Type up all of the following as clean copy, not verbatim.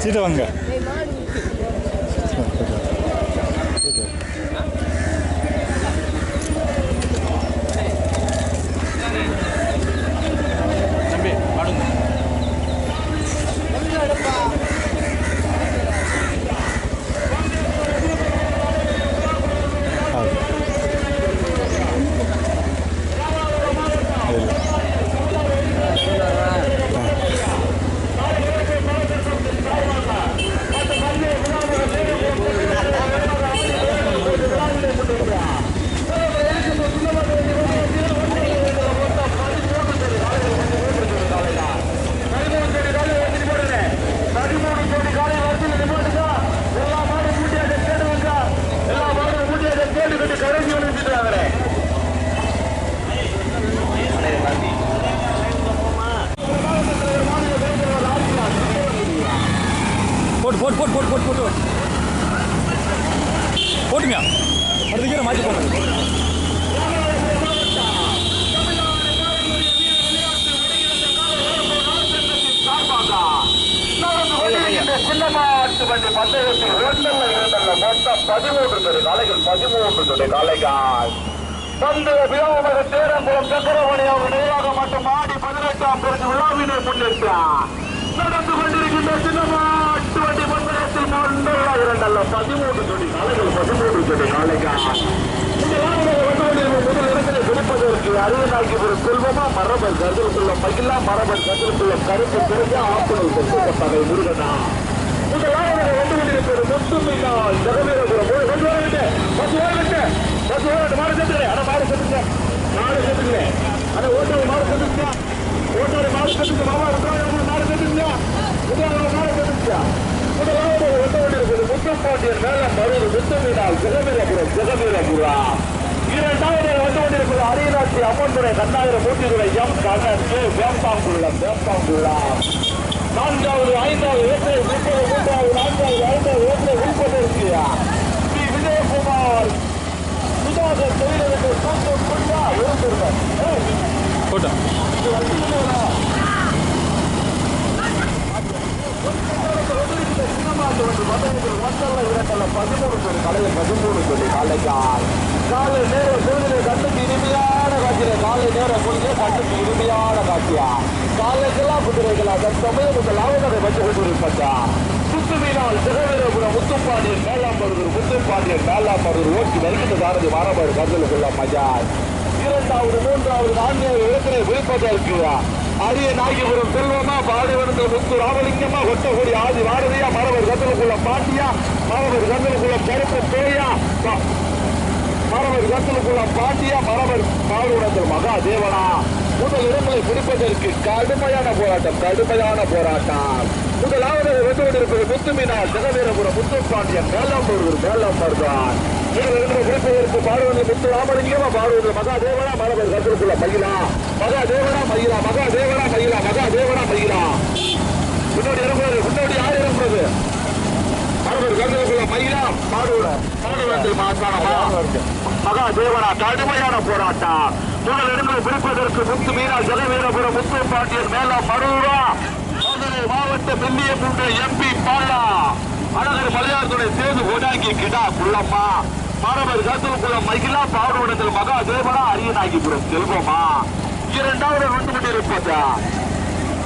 சீட்டை வாங்க. போட்டுங்க. அடுத்த கீரை மாற்றி போங்க. சின்னமாட்டு வண்டி பந்தயத்தில் 13 காலைகள் பந்தய விழாவாக தேரங்குளம் சக்கரவாணி அவர் நிர்வாக மற்றும் ஆடி 18ஆம் பிறகு விழாவினை முன்னிட்டார். நடந்து கொண்டிருக்கின்ற சின்னமாட்டு வண்டி பந்தயத்தில் 13 காலைகள் முதல் இடத்திலே பிடிப்பதற்கு அரியநாயகிபுரம் செல்வமா மரபர் கருதலுக்குள்ள மகிழா மரபர் கருதலுக்குள்ள கருப்பு பிறகு ஆப்பணம் செல்வப்பட்டவை முருகனா முதலாவது வந்து கொண்டிருப்பது முத்துமினால் ஜெகவீரபுரம் மாடு செத்துக்கிறேன் ஆனா மாடு செத்துக்கிறேன் ஆனா ஓட்டாளி மாடு செத்துச்சா மாமா மாடு செத்துச்சா மாடு செத்துச்சா முதலாவது வந்து கொண்டிருப்பது முத்துப்பாண்டியன் மேலம் மருது முத்துமினால் ஜெகவீரபுரம் இரண்டாவது வந்து கொண்டிருப்பது அரியநாச்சி அம்மன்துறை கண்ணாயிரம் மூர்த்திதுறை எம் கண்ணன் வேப்பாங்குளம் நான்காவது ஐந்தாவது ஏப்ரல் 33வது நான்காவது ஐந்தாவது ஏப்ரல் உள்பட்டிருக்கிய ஸ்ரீ விஜயகுமார் சுதாகர் தொழிலதிபர் காலை நேர பொழுதிலே கண்ணுக்கு இனிமையான காட்சியில காலை நேர பொழுதிலே கண்ணுக்கு இனிமையான காட்சியா காலைக்கெல்லாம் குதிரைகளா தற்சமயம் இந்த லாபத்தை வச்சு கொண்டிருப்பா சுத்துமீனால் ஜெகவீரபுரம் முத்துப்பாண்டியன் மேலாமருதூர் ஓட்டி வருகின்ற சாரதி மாரபாடு கருதலுக்குள்ள மஜார் இரண்டாவது மூன்றாவது நான்காவது இடத்திலே விழிப்பதற்கு அரியநாயகிபுரம் செல்வமா பாடிவனத்தில் முத்து ராமலிங்கமா ஒட்டகுடி ஆதி பாரதியா மரபர் கருதலுக்குள்ள பாண்டியா மரபர் கருதலுக்குள்ள கருப்பு பேயா மரபர் கருதலுக்குள்ள பாண்டியா மரபர் பாடுவனத்தில் மகாதேவனா முதல் இடங்களை பிடிப்பதற்கு கடுமையான போராட்டம் முதலாவது வந்து கொண்டிருப்பது முத்துமீனால் ஜெகவீரபுரம் முத்துப்பாண்டியன் மேலாமருதான் பிடிப்பதற்கு பாடுவதில் முத்து ராமலிங்கமா பாடுவதில் மகாதேவனா மரபர் கருதலுக்குள்ள மகிழா முன்னாடி யார் இருக்கிறது மரபர் கருதலுக்குள்ள மகிழா பாடுவதில் மகாதேவனா கடுமையான போராட்டம் முதல் இடங்களை பிடிப்பதற்கு முத்துமீனால் ஜெகவீரபுரம் முத்துப்பாண்டியன் மேலாமருதா மாவட்ட மெல்லிய பூண்ட எம்பி பாலா அழகர் மலையாளத்துடைய சேது ஓடாங்கி கிடா குள்ளம்மா மரபர் கருதலுக்குள்ள மகிழா பாடுவனத்தில் மகாதேவனா அரியநாயகிபுரம் செல்வமா இரண்டாவது வந்து கொண்டிருப்பதா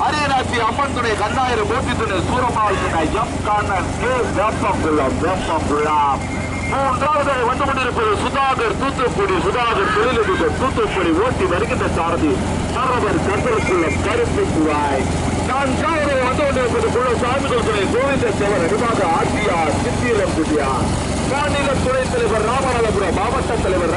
அரியநாச்சி அம்மன் துணை கண்ணாயிரம் மூர்த்தி துணை சூரமாவட்ட எம் கண்ணன் வேப்பங்குளம் மூன்றாவது வந்து கொண்டிருப்பது சுதாகர் தூத்துக்குடி ஓட்டி வருகின்ற சாரதி மரபர் கருதலுக்குள்ள கருப்பு குழாய் நான்காவது வந்து கொண்டிருப்பது குழு சாமிகள் துணை கோவிந்த சேவர் நிர்வாக ஆட்சியார் சித்திரம் குட்டியார் மாநில துணைத் தலைவர் ராமநாதபுரம் மாவட்ட தலைவர்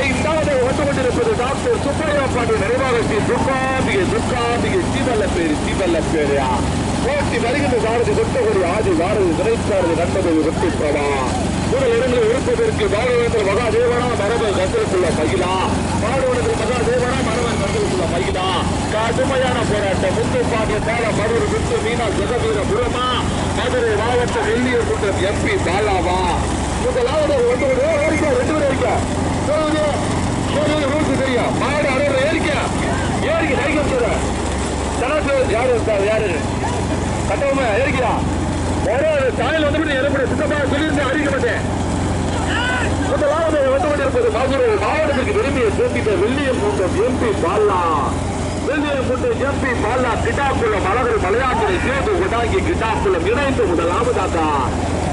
ஐந்தாவது வந்து கொண்டிருப்பது டாக்டர் சுப்பையா பாண்டி நினைவாக ஸ்ரீ துர்காம்பிகை சீவல்லப்பேரியா ஓட்டி வருகின்ற சாரதி கொட்டகுடி ஆதி பாரதி திரைச்சாரதி நண்பர்கள் வெற்றி பிரபா முதல் இடங்களில் இருப்பதற்கு பாடுவனத்தில் மகாதேவனா மரபர் கருதலுக்குள்ள மகிழா கடுமையான போராட்டம் முத்துப்பாண்டியன் மதுரை முத்து மீனா ஜெகவீரபுரமா மதுரை மாவட்ட வெள்ளிய குற்றம் எம்பி பாலாவா முதலாவது ரெண்டு பேரும் தெரியும் மாடு அறுபது ஏறிக்க நைக்க தனக்கு யாரு யாரு கட்டவுமே ஏறிக்கிறா சாயல் வந்து இறப்பட சுத்தமா சொல்லியிருந்தேன் அறிவிக்க மாட்டேன். முதலாவது வந்து கொண்டிருப்பது மதுரை மாவட்டத்திற்கு விரும்பிய சேர்த்திட்ட வெள்ளியம் கூட்டம் எம்பி பாலா. வெள்ளியம் கூட்டம் எம்பி பாலா கிட்டாக்குளம் அழகர் மலையாட்டுரை சேர்த்து உடாங்கி கிட்டாக்குளம் இணைந்து முதலாவதாக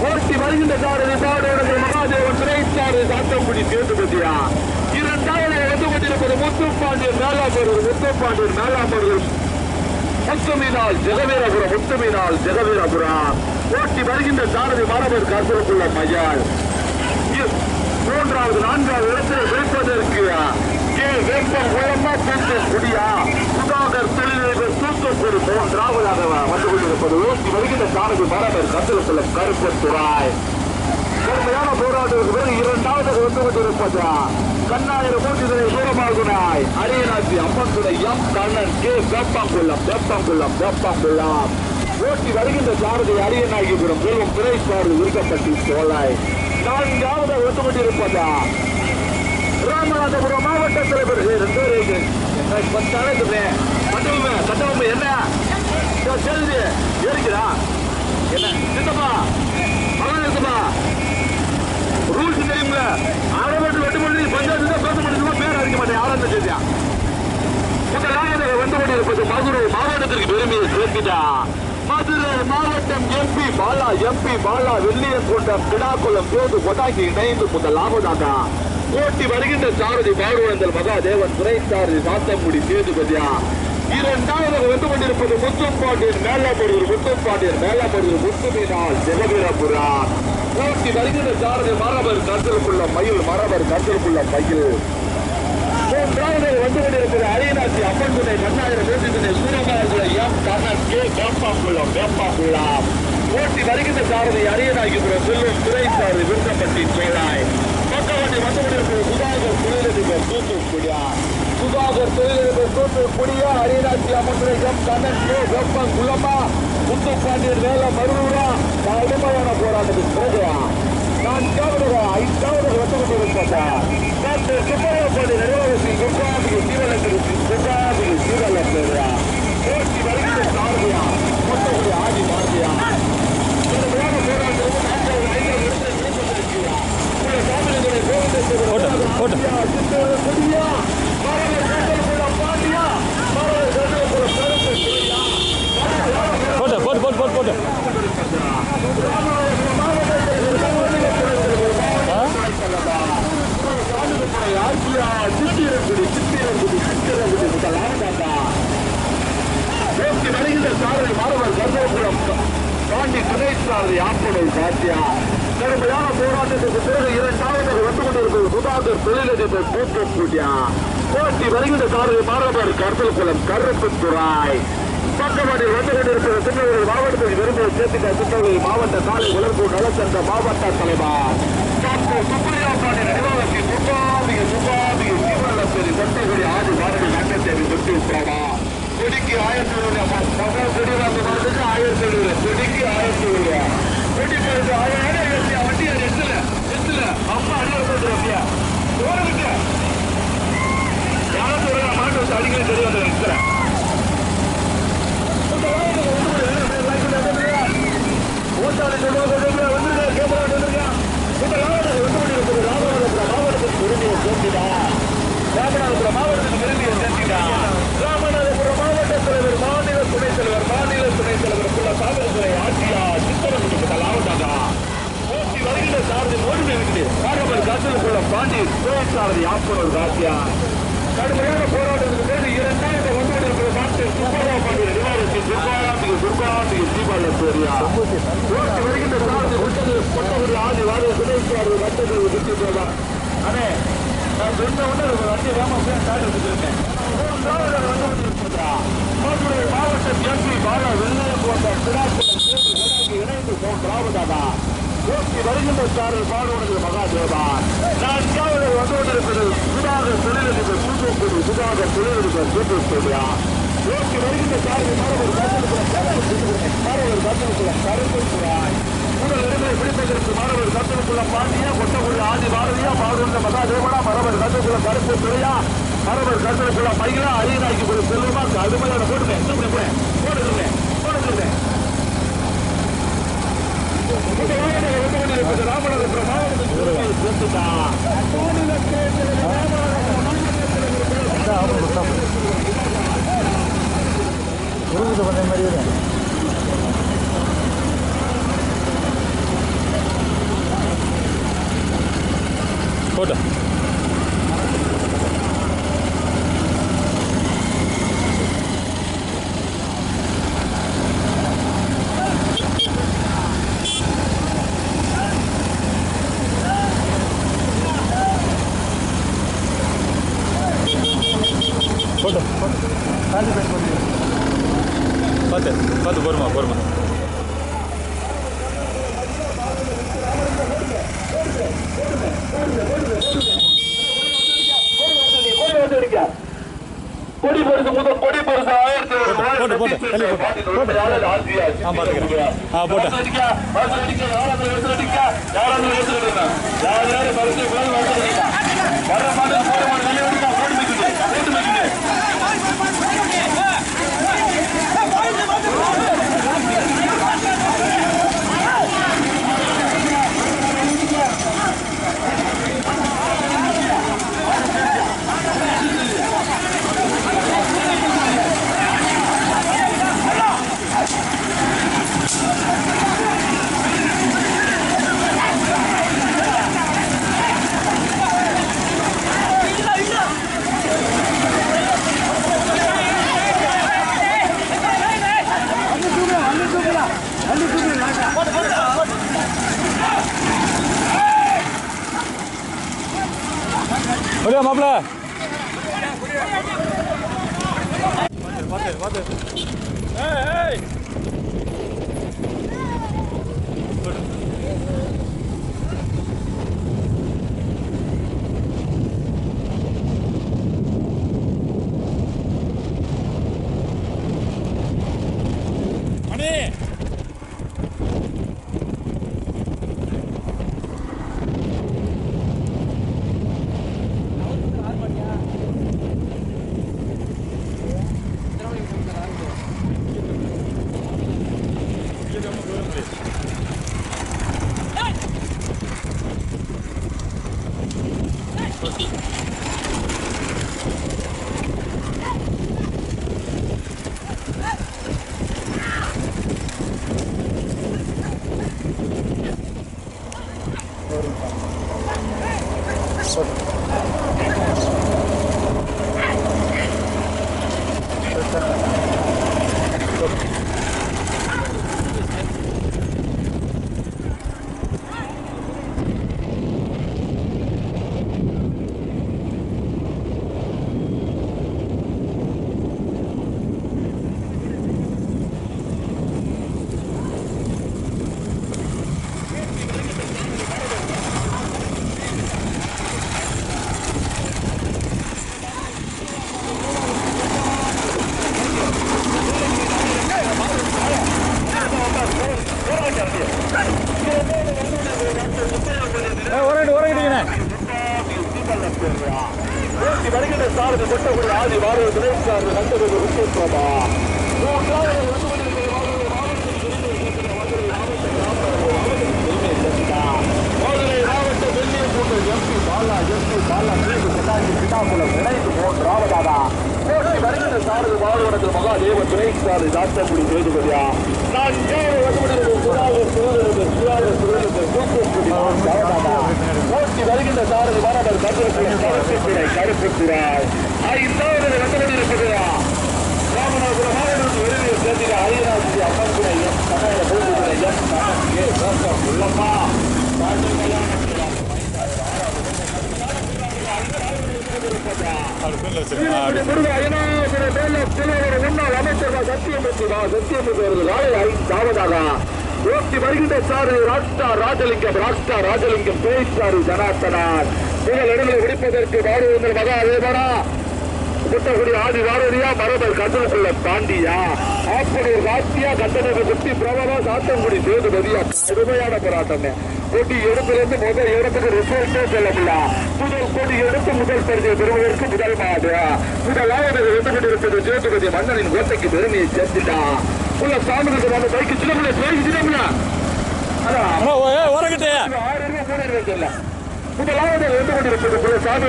போட்டி வருகின்ற சாரதி பாடுவர்கள் மகாதேவன் திரைச்சாரு சாத்தங்குடி சேர்த்து பற்றியா. இரண்டாவது வந்து கொண்டிருப்பது முத்துப்பாண்டியன் மேலாப்பூர். முத்துப்பாண்டியன் மேலாப்பூர் முத்துமீனால் ஜெகவீரபுரம். முத்துமீனால் ஜெகவீரபுரம் போட்டி வருகின்ற சாரதி மாணவர் காசரக்குள்ள மயால். மூன்றாவது நான்காவது இடத்தில் விளைப்பதற்கு வேப்பம் உயர்மா தூத்துக்குடியா சுதாகர் தொழிலதிபர் தூத்துக்குடி மூன்றாவதாக வந்து கொண்டிருப்பது ஓட்டி வருகின்ற சாரதி மாணவர் காசரக்குள்ள கருப்பத்துறாய். கடுமையான போராட்டத்திற்கு பிறகு இரண்டாவது வந்து கொண்டிருப்பது கண்ணாயிரம் மூன்றினை சூரமாகுனாய் அரியநாச்சி அம்மன் துணை எம் கண்ணன் கே வேப்பாங்குளம். வேப்பாங்குளம் வேப்பாங்குளம் ஓட்டி வருகின்ற சாரதி அரியநாயகிபுரம் செல்வம் திரைச்சாரதி விருக்கப்பட்டி சோழாய். நான்காவது வந்து கொண்டிருப்பதா ராமநாதபுரம் மாவட்ட தலைவர் கட்டவுமே என்ன செல்வி ஏறிக்கிறா என்ன சித்தப்பா மகா ரூல்ஸ் தெரியுங்களா? ஆரம்பத்தில் 8 மணி பஞ்சாயத்து தான் பேச முடியுமா? பேர் அறிக்க மாட்டேன். ஆரம்ப செய்தியா முதலாவது வந்து கொண்டிருப்பது மதுரை மாவட்டத்திற்கு பெருமையை சேர்த்துட்டா. மதுரை மாவட்டம் எம்பி பாலா. எம்பி பாலா வெள்ளியம் கூட்டம் கிடாக்குளம் பேது கொட்டாக்கி இணைந்து முதலாவதாக போட்டி வருகின்ற சாரதி பாடுவந்தல் மகாதேவன் துறைச்சாரதி சாத்தங்குடி சேதுபதியா. இரண்டாவது வந்து கொண்டிருப்பது முத்துப்பாண்டியன் மேலாப்படுவர். முத்துப்பாண்டியன் மேலாப்படுவர் முத்துமீனால் ஜெகவீரபுரா போட்டி வருகின்ற சாரதி மரபர் கருத்தலுக்குள்ள மயில். மரபர் கருத்தலுக்குள்ள மயில். மூன்றாவது வந்து கொண்டிருப்பது அரியநாச்சி அம்மன் துணை கண்ணாயிரம் பேசுகின்ற சூரமாகுள்ள எம் கண்ணன் கே வேப்பாங்குளம். வேப்பாங்குளம் போட்டி வருகின்ற சாரதி அரியநாயகிபுரம் செல்வம் திரைச்சாரதி விருக்கப்பட்டி சோழாய். பக்கவாட்டி வந்து கொண்டிருப்பது சுதாகர் தொழிலதிபர் தூத்துக்குடியா. சுதாகர் தொழிலதிபர் தூத்துக்குடியா அரியநாச்சி அம்மன் துணை எம் கண்ணன் கே வேப்பாங்குளமா முத்துப்பாண்டியன் வேலை மருவா கடுமையான போராட்டத்தின் பிறகு நான்காவது ஐந்தாவது வந்து கொண்டிருப்பதா டாக்டர் சுப்பராபாண்டி நிர்வாகத்தின் குர்காதிக்கு சீவலத்திற்கு குர்காதிக்கு சீவலத்தியா போட்டி வருகின்ற சாரதியா மொத்தக்கூடிய ஆதி மார்பியா கடுமையான போராட்டத்திற்கு நான்காவது ஐந்தாவது இடத்தில் விடுபட்டிருக்கிறா. சாமிகளை கொடியா மரங்கள் கட்டலுக்குள்ள பாண்டியா மரங்கள் கட்டலுக்குள்ள கருத்து சிலையா போட்டு பாண்டி துணைச்சாரதி ஆப்பனூர் காட்டியா. கடுமையான போராட்டத்திற்கு பிறகு இரண்டாவது வந்து கொண்டிருப்பது சுதாகர் தொழிலதிபர் தூத்துக்குடியா. போட்டி வருகின்ற சாரதி மாணவர் கருத்தல்குளம் கருப்புத்துறாய். பக்கவாடி வந்து கொண்டிருக்கிற திருநெல்வேலி மாவட்டத்தில் விரும்பிய சேர்த்துக்க திருநெல்வேலி மாவட்ட காலை வளர்ப்பு நலச்சங்க மாவட்ட தலைவர் டாக்டர் சுப்பராபாண்டி நிர்வாகத்தின் முகாமிக சீவல்லப்பேரி சட்டகுடி ஆதி பாரதி நாட்டத்தேவி தொட்டி உட்படா கொடிக்கு 1000 கொடி வந்து 1000 கொடிக்கு 1000 கொடி போயிட்டு 1000 வண்டி எத்துல அம்மா அடியா போறதுக்கு யாரும் சொல்ற மாட்டு வச்சு அடிக்கடி தெரிய வந்து நிற்கிறேன். ராமநாதபுரம் மாவட்டத்திற்கு விரும்பிய சேர்த்திடா. ராமநாதபுரம் மாவட்ட தலைவர் மாநில துணைத் தலைவர் குள்ள சாமித்துறை ஆட்சியா சித்தரங்குடி லாவட்டாக போட்டி வருகின்ற சாரதி மோடி இருக்குது. ராமர் காசலுக்குள்ள பாண்டி சாரதி ஆப்பனூர் காசியா. கடுமையான போராட்டத்துக்கு பிறகு இரண்டாயிரம் வந்து கொண்டிருக்கிற டாக்டர் சுப்பராபாண்டி நிர்வாகத்தின் துர்காந்திக்கு தீபாவளியா போட்டி வருகின்ற சாரதி கொட்டகுடி ஆதி வாரிய துணைச்சாரதி கட்டத்தில் விட்டு போவார். அண்ணே நான் சொன்ன உடனே வண்டி வேகமாக போய் ஸ்டார்ட் எடுத்துருக்கேன். மதுரை மாவட்டம் எம்பி பாலா வெள்ளையம் போன்ற கிடாக்குளம் இணைந்து மூன்றாவதாக போட்டி வருகின்ற சாரதி பாடுவனது மகாதேவா. நான்காவது வந்து கொண்டிருப்பது சுதாகர் தொழிலதிபர் தூத்துக்குடி. சுதாகர் தொழிலதிபர் தூத்துக்குடியா. போட்டி வருகின்ற சாரதி மாணவர் கருத்துக்குள்ளாய் முதல் இடங்களை பிடிப்பதற்கு மாணவர் கருத்துக்குள்ள பாண்டியா கொட்டக்குள்ள ஆதி பாரதியா பாடுகின்ற மகாதேவனா மரவர் கருத்துக்குள்ள கருப்பு துறையா மரபர் கருத்துல மயிலா அரியநாய்க்கு ஒரு செல்வமா கடுமையான போட்டுங்க போட்டுருங்க ராமநாதபுரம் போட்டு போட்டு பார்த்து பார்த்து போருமா கொடி பரிசு முதல் கொடி பரிசு 1000 போட்டு தள்ளி போட்டு Udah mabla. Mate. Hey. Mani. வருகின்ற சாரதி கொட்டக்கூடிய ஆதி வாரிய துணை சார்ந்து நண்பர்கள் உச்சேற்றமா மதுரை மாவட்ட வெள்ளிய கூட்டல் எம்பி பாலா பிட்டாக்குளம் இணைந்து மூன்றாவதாக வருகின்ற சாரதி வாழ்வனத்தில் மகாதேவ துணை சாரதி தாத்தங்குடி சேதுபதியா நான் வருகின்ற சாரதி மாணவர் கருப்புக்குறாய் ஐந்தாவது வந்துகொண்டிருக்கிறதா ராமநாதபுரம் மாவட்டத்தில் விருதியை சேர்ந்த அரியநாசி அம்மன் துணை எம் கனக பூங்குறை எம் கனகே ரோக்கம் உள்ளம்மா முன்னாள் அமைச்சர் சத்தியமூர்த்தி அவர்கள் நாளை 5வது ஓட்டி வருகின்ற சாரு ராஜலிங்கம் பேச்சாரு ஜனார்த்தனார் முதல் இடங்களை பிடிப்பதற்கு பாடுவங்கள் மகாதேவனா குட்டகுடி ஆதி வாரதியா மரபர் கட்டணக்குள்ள தாண்டியா ஆப்பனூர் ராத்தியா கட்டணத்தை குட்டி பிரபலா சாத்தங்குடி சேதுபதியா கடுமையான போராட்டம் கொடி எடுப்பிலிருந்து முதல் இடத்துக்கு ரிசல்ட்டே செல்லவில்லை. முதல் கொடி எடுத்து முதல் பரிசை பெறுவதற்கு முதல் மாடு முதலாவது வந்து கொண்டிருப்பது சேதுபதி மன்னனின் கோட்டைக்கு பெருமையை சேர்த்துட்டா உள்ள சாமிக்கு வந்து பைக்கு சின்னமுள்ள பேசிட்டோம்ல முதலாவது வந்து கொண்டிருப்பது சாமி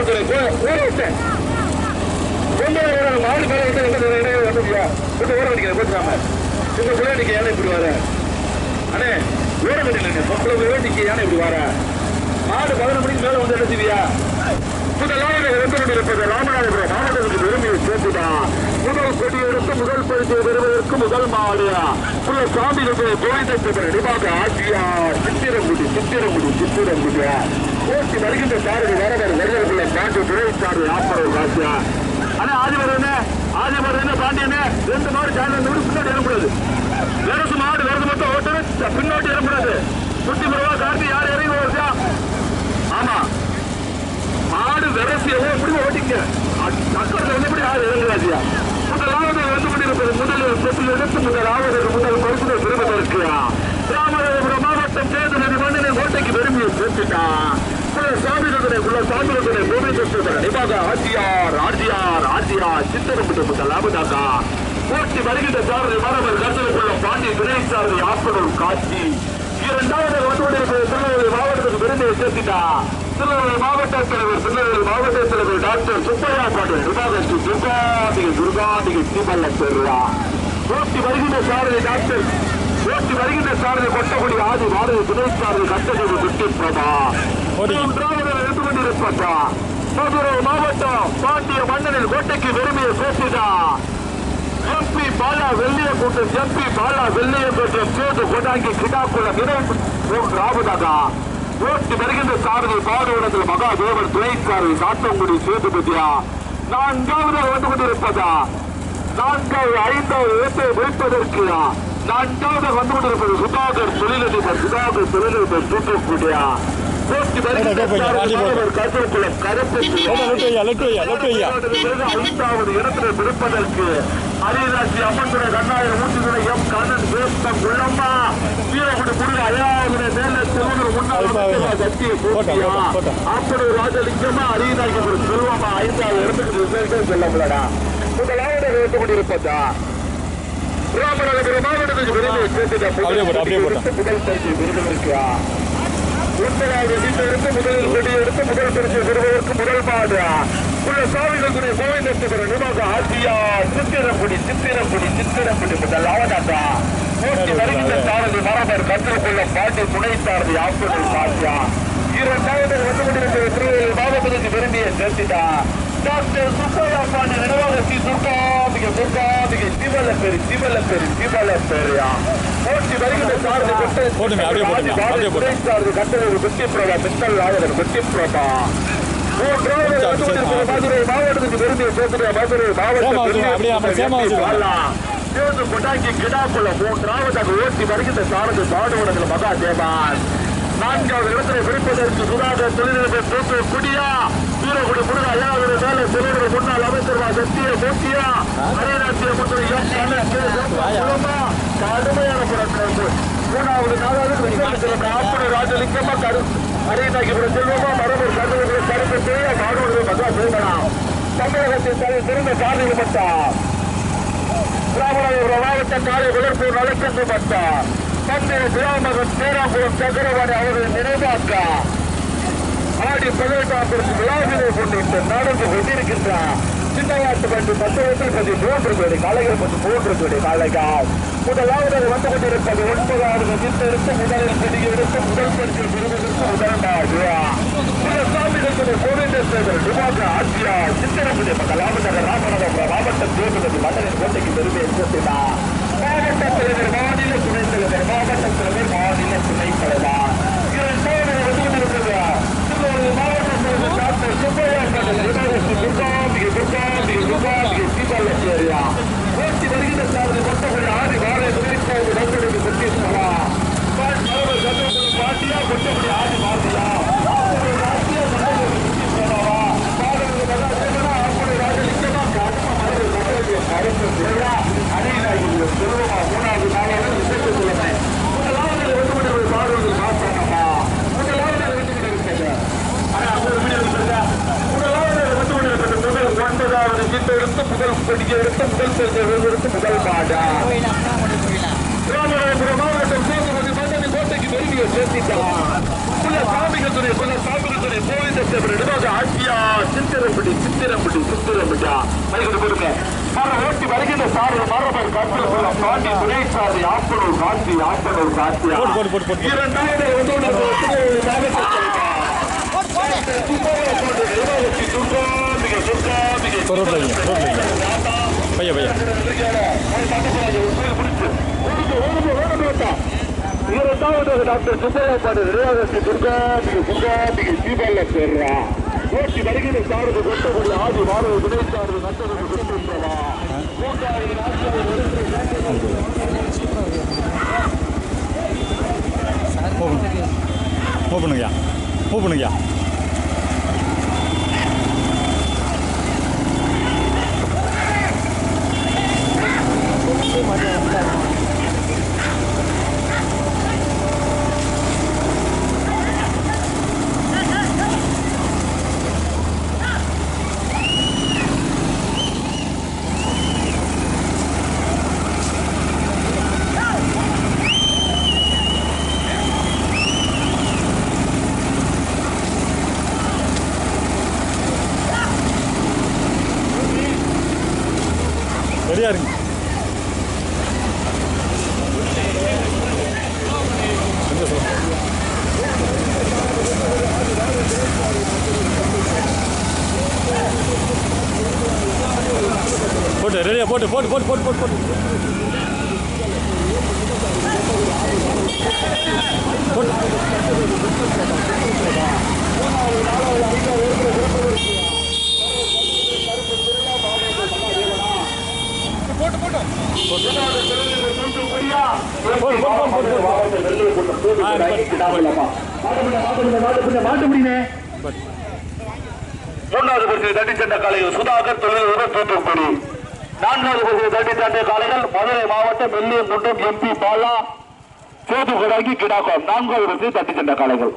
மாடு மேல வந்துடியா கொஞ்சம் ஓர வண்டிக்கிறேன் பேசாம இந்த குழந்தைக்கு யானை இப்படி வர அண்ணே ஓர வண்டிக்கிறேன் பொம்பளை குழந்தைக்கு யானை இப்படி வர மாடு 11 மணிக்கு மேல வந்து எடுத்துவியா முதலாவது வந்து கொண்டிருப்பது ராமநாதபுரம் மாவட்டத்துக்கு பெருமையை சேர்த்துதான் முதல் கொடி எடுத்து முதல் பரிசை பெறுவதற்கு முதல் மாடு உள்ள சாமி கோவிந்தபுரம் ஆட்சியார் சித்திரங்குடி போட்டி வருகின்ற சாரதி வரவர் வருவர்களை மாற்று துறை சாரதி ஆப்பரவு காசியா ஆனா ஆதிமருதன பாண்டியனே 2 மாடு சார்ந்த பின்னாடி இறக்கூடாது வேறசு மாடு வேறது மட்டும் ஓட்டு பின்னோட்டி இறக்கூடாது சுத்தி முருவா கார்த்தி யார் இறங்கி வருஷா ஆமா மாடு வெரசியவே முடிவு ஓட்டிங்க சக்கரத்தை எப்படி யார் இறங்குறாதியா முதலாவது வந்து கொண்டிருப்பது முதல் சொத்தில் எடுத்து முதலாவது முதல் பரிசு பெறுவதற்கு ராமநாதபுரம் மாவட்டம் சேதுபதி மன்னனை கோட்டைக்கு பெருமையை சேர்த்துட்டான் சாமிரதனை கோவிந்தபுரம் ஆட்சியார் சித்தரம்பட்டு லாபதாக்கா போட்டி வருகின்ற சாரதி மரபர் கருத்தலுக்குள்ள பாண்டிய துணை சாரதி ஆப்பனூர் காட்சி இரண்டாவது வந்து கொண்டிருப்பது திருநெல்வேலி மாவட்டத்துக்கு பெருமையை சேர்த்துட்டா திருநெல்வேலி மாவட்ட தலைவர் திருநெல்வேலி மாவட்ட தலைவர் டாக்டர் சுப்பையா பாண்டியன் நிர்வாகஸ்ரீ துர்காண்டிகை தீபல்ல பெறுவா போட்டி வருகின்ற சாரதி டாக்டர் போட்டி வருகின்ற சாரதி கொட்டகுடி ஆதி பாரதி துணை சாரதி கட்டணி குட்டி பிரபா மூன்றாவது இருந்து கொண்டிருப்பா மதுரை மாவட்டம் பாண்டிய மன்னனின் கோட்டைக்கு பெருமையை சேர்த்துட்டா எம்பி பாலா வெள்ளிய கூட்டம் சேது கொண்டாங்கி கிடாக்குள்ள நினைவு ராபதாக போட்டி வருகின்ற சாரதி பாடுவடத்தில் மகாதேவர் துணை சாரதி காட்டங்குடி சேதுபதியா நான்காவது வந்து கொண்டிருப்பதா 5வது இடத்தை வைப்பதற்கு 4வது வந்து கொண்டிருப்பது சுதாகர் தொழிலதிபர் தூக்கக்கூடிய போட்டி வருகின்ற கருப்புக்குளம் கருப்பு 5வது இடத்தில் பிடிப்பதற்கு அரியராட்சி அம்மன்துறை கண்ணாயிரம் ஊற்றுதுறை எம் கண்ணன் வேப்பம் உள்ளம்மா வீரகுடி முருக அயாவுடைய மேல திருவூர் முன்னாள் கட்டிய போட்டியா அப்படி ராஜலிங்கமா அரியராட்சி செல்வமா 5வது இடத்துக்கு செல்லப்படா முதலாவது வைத்து கொண்டிருப்பதா ராமநாதபுரம் மாவட்டத்துக்கு விருது சேர்த்துட்ட முதல் பரிசு விருதுகளுக்கா முதலாவது வீட்டிலிருந்து முதலில் கொடி எடுத்து முதல் பரிசு பெறுவதற்கு முதல் மாடு உள்ள சாமிகளுடைய கோவிந்தபுரம் நிர்வாக ஆட்சியார் சித்திரங்குடி முதலாவதா போட்டி வருகின்ற சாரதி மரபர் கற்றுக்கொள்ள பாட்டி துணை சாரதி ஆப்பனூர் காட்சியா இரண்டாவது வந்து கொண்டிருக்கிற திருநெல்வேலி மாவட்டத்துக்கு பெருமையை சேர்த்துட்டா டாக்டர் சுப்பையா பாண்டி நிர்வாகஸ்ரீ துர்காம்பிகை சிவலப்பேரியா போட்டி வருகின்ற சாரதி கட்டணி குட்டி பிரபா மின்னல் நாயகன் குட்டி பிரபா மூன்றாவது மதுரை மாவட்டத்துக்கு பெருமையை சேர்த்துட்டா மதுரை மாவட்டம் சேது கொண்டாங்கி கிடாக்குள்ள 3வது ஓட்டி வருகின்ற சாரதி பாடுவடத்தில் மகா தேவான் 4வது இடத்திலே பிடிப்பதற்கு சுதாகர் தொழிலதிபர் தூத்துக்குடியா வீரகுடி முருக அயாவுடைய மேல சிலைவர் முன்னாள் அமைச்சர் சத்திய போட்டியா அரியராட்சிய முறை கடுமையான புறக்கணிப்பு 3வது ஆப்பனூர் ராஜலிங்கமா அரியநாயகிபுரம் செல்வமா மரபூர் கருவூர் கருப்பு செய்ய மாடுவது மகா சேவனா தமிழகத்தின் தலை சிறந்த சாரதி மட்டா ராமநாதபுரம் மாவட்ட காலை விளர்ப்பூர் நலச்சந்து மட்டா மந்திரி பிராமகன் ஸ்ரீராம்புரம் சக்கரவாணி அவர்கள் நினைவாக்க ஆடி 18ஆம் விழாவினை கொண்டு நடந்து கொண்டிருக்கின்றார் சின்னவாட்டுப்பட்டி 10 கோடி காளைகள் 3 கோடி காளைகள் முதலாவது வந்து கொண்டிருப்பது 9வது எடுத்து முதலில் கொடி எடுத்து முதல் பரிசு பெறுவதற்கு முதலாவது சாமிகளுடைய கோவிந்தேஸ்வரர் நிர்வாக ஆட்சியார் சித்திரங்குடி ராமநகர் ராமநாதபுரம் மாவட்டம் சேதுபதி மன்னனின் கோட்டைக்கு பெருமையை சேர்த்துள்ளார் மாவட்ட தலைவர் மாநில துணைத் தலைவர் மாவட்ட தலைவர் மாநில துணைத் தலைவர் இரண்டாவது வந்து கொண்டிருக்கிறார் திருநெல்வேலி மாவட்ட தலைவர் டாக்டர் சுப்பையா போட்டி வருகின்ற சாரதி கொட்டகுடி ஆதி வாழை துணைக்காவது நண்பர்களுக்கு கொட்டியிருக்கிறா பாட்டியா கொட்டகுடி ஆதி வாரதியா ராஜலிங்கமா சுத்திரம்பிட்டா மைக்கு கொடுங்க. ஓட்டி வருகின்ற சார் மரபர் கற்றல் பாண்டி துணை சார் ஆப்பனூர் காந்தி ஆப்பனூர் காந்தியா 2000 டாக்டர் சுப்பையா பாடு துர்காம்பிகை தீபாவளி சேர்றா ஓட்டி வருகிற சாருக்கு கொட்டக்கூடிய ஆதி மாணவ துணை சாரு நட்டருக்கு கொட்டுகிறா ஓப்பனுங்கய்யா ரெடியா இருங்க. போட்டு ரெடியா போட்டு போட்டு போட்டு போட்டு போட்டு போட்டு மூன்றாவது பரிசு தட்டி சென்ற காலைகள் சுதாகர் தொழிலதிபர் தூத்துக்குடி. நான்காவது பரிசு தட்டி சென்ற காலைகள் மதுரை மாவட்டம் வெள்ளியங்குன்றம் MP பாலா சேதுகுடாங்கி கிடாக்கம். நான்காவது பரிசு தட்டி சென்ற காலைகள்.